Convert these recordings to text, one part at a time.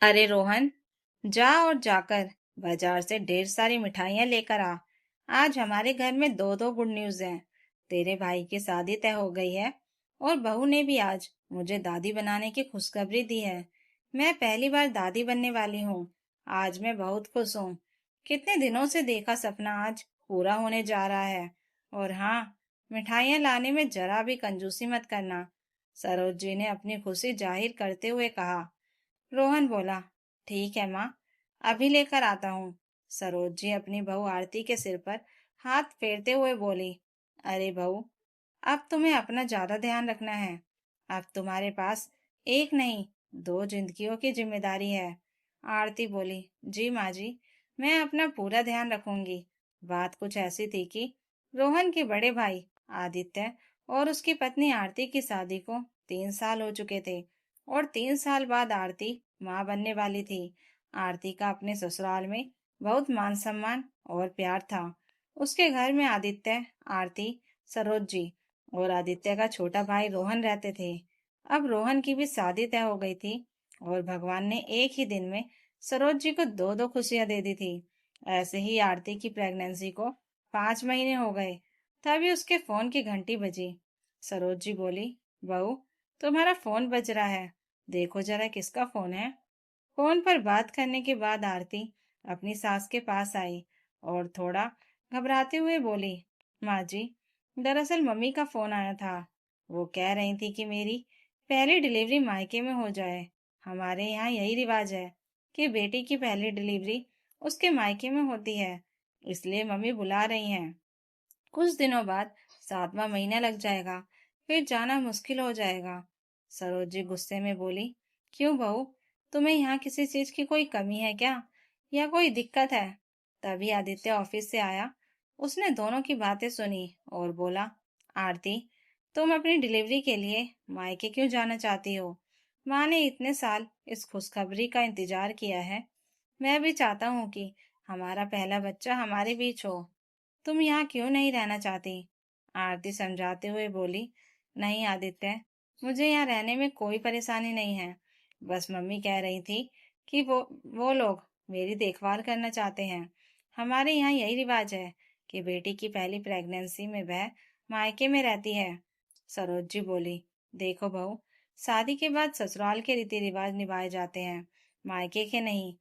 अरे रोहन, जा और जाकर बाजार से ढेर सारी मिठाइयाँ लेकर आ। आज हमारे घर में दो दो गुड न्यूज़ हैं। तेरे भाई की शादी तय हो गई है और बहू ने भी आज मुझे दादी बनाने की खुशखबरी दी है। मैं पहली बार दादी बनने वाली हूँ। आज मैं बहुत खुश हूँ। कितने दिनों से देखा सपना आज पूरा होने जा रहा है। और हाँ, मिठाइयाँ लाने में जरा भी कंजूसी मत करना। सरोज जी ने अपनी खुशी जाहिर करते हुए कहा। रोहन बोला, ठीक है माँ, अभी लेकर आता हूँ। सरोज जी अपनी बहू आरती के सिर पर हाथ फेरते हुए बोली, अरे बहू, अब तुम्हें अपना ज्यादा ध्यान रखना है। अब तुम्हारे पास एक नहीं, दो जिंदगियों की जिम्मेदारी है। आरती बोली, जी माँ जी, मैं अपना पूरा ध्यान रखूंगी। बात कुछ ऐसी थी कि रोहन के बड़े भाई आदित्य और उसकी पत्नी आरती की शादी को 3 साल हो चुके थे और 3 साल बाद आरती माँ बनने वाली थी। आरती का अपने ससुराल में बहुत मान सम्मान और प्यार था। उसके घर में आदित्य, आरती, सरोज जी और आदित्य का छोटा भाई रोहन रहते थे। अब रोहन की भी शादी तय हो गई थी और भगवान ने एक ही दिन में सरोज जी को दो दो खुशियां दे दी थी। ऐसे ही आरती की प्रेगनेंसी को 5 महीने हो गए। तभी उसके फोन की घंटी बजी। सरोज जी बोली, बहू, तुम्हारा फोन बज रहा है, देखो जरा किसका फोन है। फोन पर बात करने के बाद आरती अपनी सास के पास आई और थोड़ा घबराते हुए बोली, माँ जी, दरअसल मम्मी का फोन आया था। वो कह रही थी कि मेरी पहली डिलीवरी मायके में हो जाए। हमारे यहाँ यही रिवाज है कि बेटी की पहली डिलीवरी उसके मायके में होती है, इसलिए मम्मी बुला रही हैं। कुछ दिनों बाद 7वां महीना लग जाएगा, फिर जाना मुश्किल हो जाएगा। सरोज जी गुस्से में बोली, क्यों बहू, तुम्हें यहाँ किसी चीज की कोई कमी है क्या, या कोई दिक्कत है। तभी आदित्य ऑफिस से आया। उसने दोनों की बातें सुनी और बोला, आरती, तुम अपनी डिलीवरी के लिए मायके क्यों जाना चाहती हो। माँ ने इतने साल इस खुशखबरी का इंतजार किया है। मैं भी चाहता हूँ कि हमारा पहला बच्चा हमारे बीच हो। तुम यहाँ क्यों नहीं रहना चाहती। आरती समझाते हुए बोली, नहीं आदित्य, मुझे यहाँ रहने में कोई परेशानी नहीं है। बस मम्मी कह रही थी कि वो लोग मेरी देखभाल करना चाहते हैं। हमारे यहाँ यही रिवाज है कि बेटी की पहली प्रेगनेंसी में वह मायके में रहती है। सरोज जी बोली, देखो बहू, शादी के बाद ससुराल के रीति रिवाज निभाए जाते हैं, मायके के नहीं।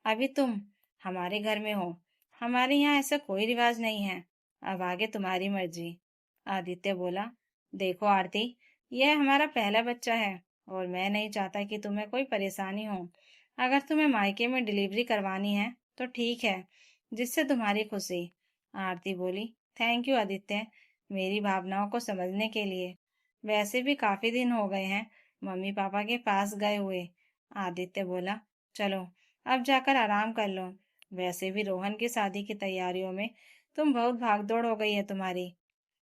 अभी तुम हमारे घर में हो, हमारे यहाँ ऐसा कोई रिवाज नहीं है। अब आगे तुम्हारी मर्जी। आदित्य बोला, देखो आरती, यह हमारा पहला बच्चा है और मैं नहीं चाहता कि तुम्हें कोई परेशानी हो। अगर तुम्हें मायके में डिलीवरी करवानी है तो ठीक है, जिससे तुम्हारी खुशी। आरती बोली, थैंक यू आदित्य, मेरी भावनाओं को समझने के लिए। वैसे भी काफी दिन हो गए हैं मम्मी पापा के पास गए हुए। आदित्य बोला, चलो अब जाकर आराम कर लो। वैसे भी रोहन की शादी की तैयारियों में तुम बहुत भागदौड़ हो गई है तुम्हारी।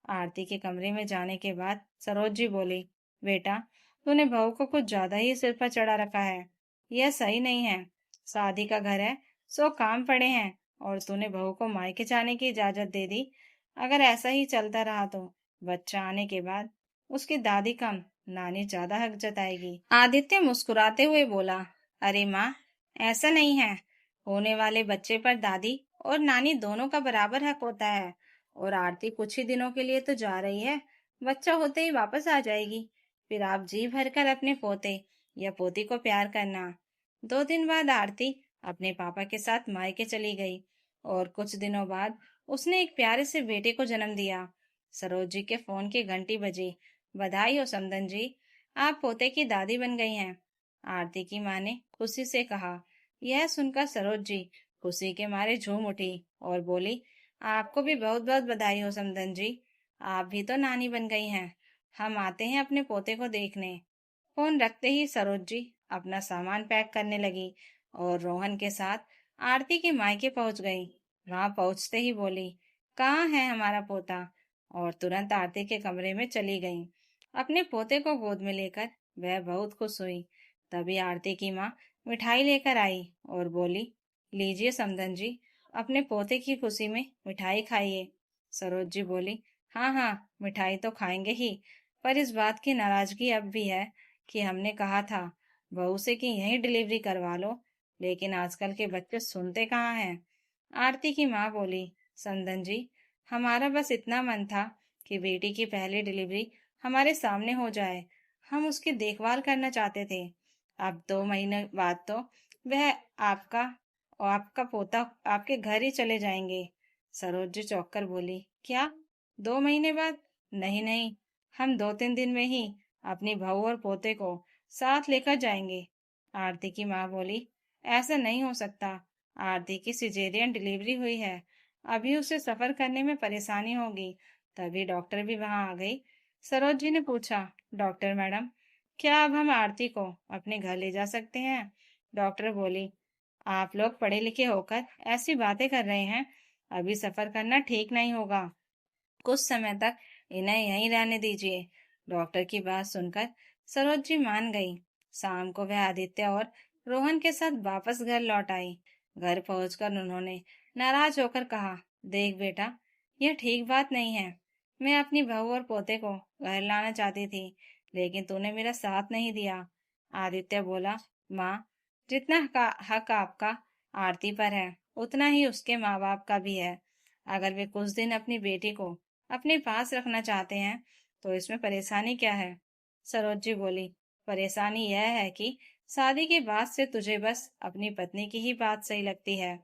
आरती के कमरे में जाने के बाद सरोज जी बोली, बेटा, तूने बहू को कुछ ज्यादा ही सिर पर चढ़ा रखा है। यह सही नहीं है। शादी का घर है, सो काम पड़े हैं, और तूने बहू को मायके जाने की इजाजत दे दी। अगर ऐसा ही चलता रहा तो बच्चा आने के बाद उसकी दादी कम, नानी ज्यादा हक जताएगी। आदित्य मुस्कुराते हुए बोला, अरे माँ, ऐसा नहीं है। होने वाले बच्चे पर दादी और नानी दोनों का बराबर हक होता है। और आरती कुछ ही दिनों के लिए तो जा रही है, बच्चा होते ही वापस आ जाएगी। फिर आप जी भरकर अपने पोते या पोती को प्यार करना। 2 दिन बाद आरती अपने पापा के साथ मायके चली गई और कुछ दिनों बाद उसने एक प्यारे से बेटे को जन्म दिया। सरोज जी के फोन की घंटी बजी। बधाई हो समधन जी, आप पोते की दादी बन गई हैं। आरती की माँ ने खुशी से कहा। यह सुनकर सरोज जी खुशी के मारे झूम उठी और बोली, आपको भी बहुत बहुत बधाई हो समधन जी, आप भी तो नानी बन गई हैं। हम आते हैं अपने पोते को देखने। फोन रखते ही सरोज जी अपना सामान पैक करने लगी और रोहन के साथ आरती के मायके पहुंच गई। वहां पहुंचते ही बोली, कहाँ है हमारा पोता, और तुरंत आरती के कमरे में चली गई। अपने पोते को गोद में लेकर वह बहुत खुश हुई। तभी आरती की माँ मिठाई लेकर आई और बोली, लीजिए समधन जी, अपने पोते की खुशी में मिठाई खाइए। सरोज जी बोली, हाँ हाँ, मिठाई तो खाएंगे ही, पर इस बात की नाराजगी अब भी है कि हमने कहा था बहू से कि यहीं डिलीवरी करवा लो, लेकिन आजकल के बच्चे सुनते कहाँ हैं। आरती की माँ बोली, संदन जी, हमारा बस इतना मन था कि बेटी की पहली डिलीवरी हमारे सामने हो जाए। हम उसकी देखभाल करना चाहते थे। अब 2 महीने बाद तो वह आपका और आपका पोता आपके घर ही चले जाएंगे। सरोज जी चौंक कर बोली, क्या 2 महीने बाद? नहीं नहीं, हम 2-3 दिन में ही अपनी बहू और पोते को साथ लेकर जाएंगे। आरती की माँ बोली, ऐसा नहीं हो सकता। आरती की सिजेरियन डिलीवरी हुई है, अभी उसे सफर करने में परेशानी होगी। तभी डॉक्टर भी वहां आ गई। सरोज जी ने पूछा, डॉक्टर मैडम, क्या अब हम आरती को अपने घर ले जा सकते हैं? डॉक्टर बोली, आप लोग पढ़े लिखे होकर ऐसी बातें कर रहे हैं, अभी सफर करना ठीक नहीं होगा। कुछ समय तक इन्हें यहीं रहने दीजिए। डॉक्टर की बात सुनकर सरोज जी मान गई। शाम को वह आदित्य और रोहन के साथ वापस घर लौट आई। घर पहुंचकर उन्होंने नाराज होकर कहा, देख बेटा, यह ठीक बात नहीं है। मैं अपनी बहू और पोते को घर लाना चाहती थी, लेकिन तूने मेरा साथ नहीं दिया। आदित्य बोला, माँ, जितना हक आपका आरती पर है, उतना ही उसके माँ बाप का भी है। अगर वे कुछ दिन अपनी बेटी को अपने पास रखना चाहते हैं, तो इसमें परेशानी क्या है? सरोज जी बोली, परेशानी यह है कि शादी के बाद से तुझे बस अपनी पत्नी की ही बात सही लगती है।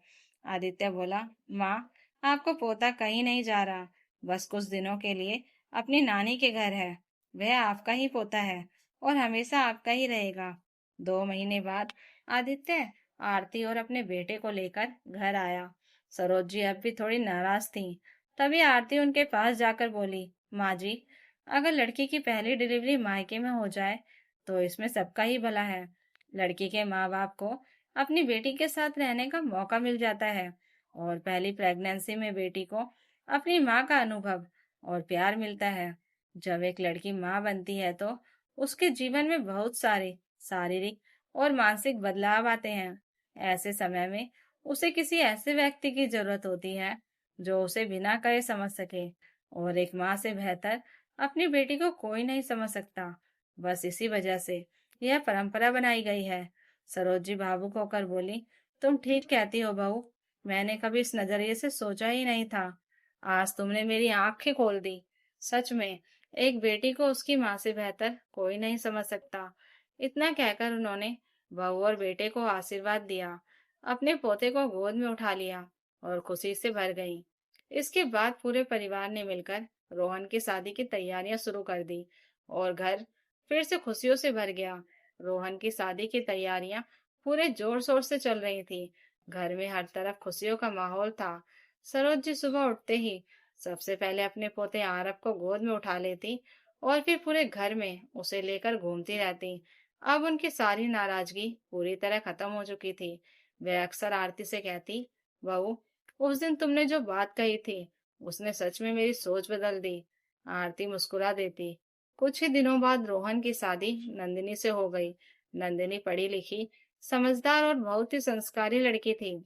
आदित्य बोला, माँ, आपको पोता कहीं नहीं जा रहा, बस कुछ दिनों के लिए अपनी नानी के घर है। वह आपका ही पोता है और हमेशा आपका ही रहेगा। 2 महीने बाद आदित्य आरती और अपने बेटे को लेकर घर आया। सरोज जी अब भी थोड़ी नाराज थी। तभी आरती उनके पास जाकर बोली, माँ जी, अगर लड़की की पहली डिलीवरी मायके में हो जाए तो इसमें सबका ही भला है। लड़की के माँ बाप को अपनी बेटी के साथ रहने का मौका मिल जाता है और पहली प्रेगनेंसी में बेटी को अपनी माँ का अनुभव और प्यार मिलता है। जब एक लड़की माँ बनती है तो उसके जीवन में बहुत सारे शारीरिक और मानसिक बदलाव आते हैं। ऐसे समय में उसे किसी ऐसे व्यक्ति की जरूरत होती है जो उसे बिना कहे समझ सके, और एक माँ से बेहतर अपनी बेटी को कोई नहीं समझ सकता। बस इसी वजह से यह परंपरा बनाई गई है। सरोज जी भावुक होकर बोली, तुम ठीक कहती हो बहू, मैंने कभी इस नजरिए से सोचा ही नहीं था। आज तुमने मेरी आंखें खोल दी। सच में एक बेटी को उसकी माँ से बेहतर कोई नहीं समझ सकता। इतना कहकर उन्होंने बहू और बेटे को आशीर्वाद दिया, अपने पोते को गोद में उठा लिया और खुशी से भर गई। इसके बाद पूरे परिवार ने मिलकर रोहन की शादी की तैयारियां शुरू कर दी और घर फिर से खुशियों से भर गया। रोहन की शादी की तैयारियां पूरे जोर शोर से चल रही थी। घर में हर तरफ खुशियों का माहौल था। सरोज जी सुबह उठते ही सबसे पहले अपने पोते आरव को गोद में उठा लेती और फिर पूरे घर में उसे लेकर घूमती रहती। अब उनकी सारी नाराजगी पूरी तरह खत्म हो चुकी थी। वह अक्सर आरती से कहती, बहू, उस दिन तुमने जो बात कही थी उसने सच में मेरी सोच बदल दी। आरती मुस्कुरा देती। कुछ ही दिनों बाद रोहन की शादी नंदिनी से हो गई। नंदिनी पढ़ी लिखी, समझदार और बहुत ही संस्कारी लड़की थी।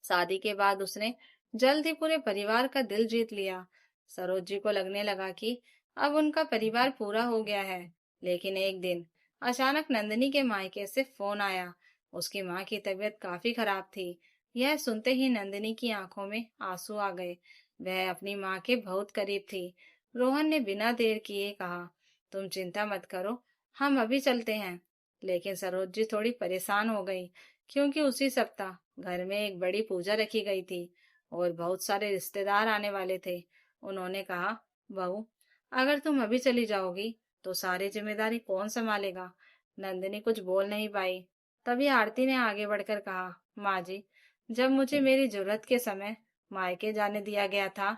शादी के बाद उसने जल्द ही पूरे परिवार का दिल जीत लिया। सरोज जी को लगने लगा कि अब उनका परिवार पूरा हो गया है। लेकिन एक दिन अचानक नंदिनी के मायके से फोन आया। उसकी माँ की तबीयत काफी खराब थी। यह सुनते ही नंदिनी की आंखों में आंसू आ गए। वह अपनी माँ के बहुत करीब थी। रोहन ने बिना देर किए कहा, तुम चिंता मत करो, हम अभी चलते हैं। लेकिन सरोज जी थोड़ी परेशान हो गई, क्योंकि उसी सप्ताह घर में एक बड़ी पूजा रखी गई थी और बहुत सारे रिश्तेदार आने वाले थे। उन्होंने कहा, बहू, अगर तुम अभी चली जाओगी तो सारी जिम्मेदारी कौन संभालेगा? नंदिनी कुछ बोल नहीं पाई। तभी आरती ने आगे बढ़कर कहा, माँ जी, जब मुझे मेरी जरूरत के समय मायके जाने दिया गया था,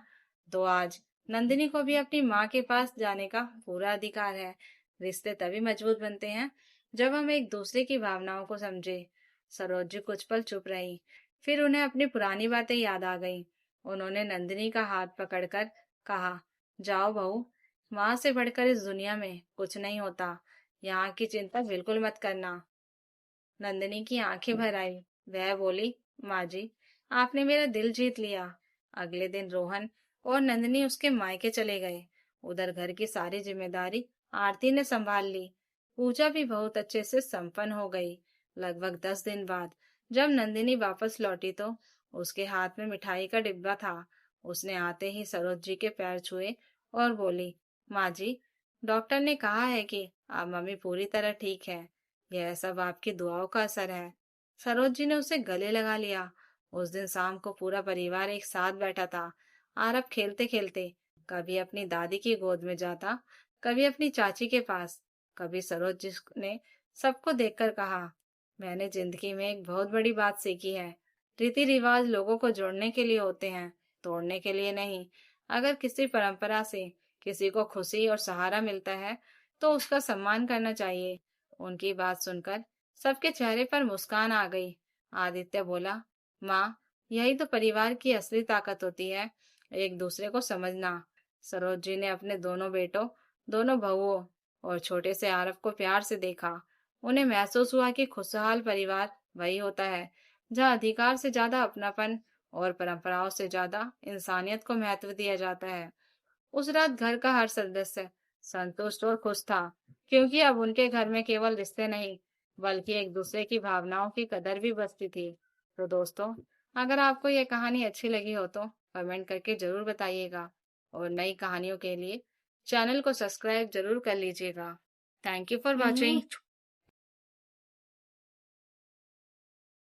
तो आज नंदिनी को भी अपनी माँ के पास जाने का पूरा अधिकार है। रिश्ते तभी मजबूत बनते हैं जब हम एक दूसरे की भावनाओं को समझे। सरोज जी कुछ पल चुप रही, फिर उन्हें अपनी पुरानी बातें याद आ गईं। उन्होंने नंदिनी का हाथ पकड़कर कहा, जाओ बहू, माँ से बढ़कर इस दुनिया में कुछ नहीं होता। यहाँ की चिंता बिल्कुल मत करना। नंदिनी की आंखें भर आई। वह बोली, माँ जी, आपने मेरा दिल जीत लिया। अगले दिन रोहन और नंदिनी उसके मायके चले गए। उधर घर की सारी जिम्मेदारी आरती ने संभाल ली। पूजा भी बहुत अच्छे से संपन्न हो गई। लगभग 10 दिन बाद जब नंदिनी वापस लौटी तो उसके हाथ में मिठाई का डिब्बा था। उसने आते ही सरोज जी के पैर छुए और बोली, माँ जी, डॉक्टर ने कहा है कि अब मम्मी पूरी तरह ठीक है। यह सब आपकी दुआओं का असर है। सरोज जी ने उसे गले लगा लिया। उस दिन शाम को पूरा परिवार एक साथ बैठा था। आरब खेलते खेलते कभी अपनी दादी की गोद में जाता, कभी अपनी चाची के पास, कभी सरोज जी ने सबको देखकर कहा, मैंने जिंदगी में एक बहुत बड़ी बात सीखी है। रीति रिवाज लोगों को जोड़ने के लिए होते हैं, तोड़ने के लिए नहीं। अगर किसी परंपरा से किसी को खुशी और सहारा मिलता है तो उसका सम्मान करना चाहिए। उनकी बात सुनकर सबके चेहरे पर मुस्कान आ गई। आदित्य बोला, माँ, यही तो परिवार की असली ताकत होती है, एक दूसरे को समझना। सरोज जी ने अपने दोनों बेटों, दोनों बहुओं और छोटे से आरव को प्यार से देखा। उन्हें महसूस हुआ कि खुशहाल परिवार वही होता है जहाँ अधिकार से ज्यादा अपनापन और परंपराओं से ज्यादा इंसानियत को महत्व दिया जाता है। उस रात घर का हर सदस्य संतुष्ट और खुश था, क्योंकि अब उनके घर में केवल रिश्ते नहीं, बल्कि एक दूसरे की भावनाओं की कदर भी बसती थी। तो दोस्तों, अगर आपको यह कहानी अच्छी लगी हो तो कमेंट करके जरूर बताइएगा, और नई कहानियों के लिए चैनल को सब्सक्राइब जरूर कर लीजिएगा। Thank you for hmm. Watching.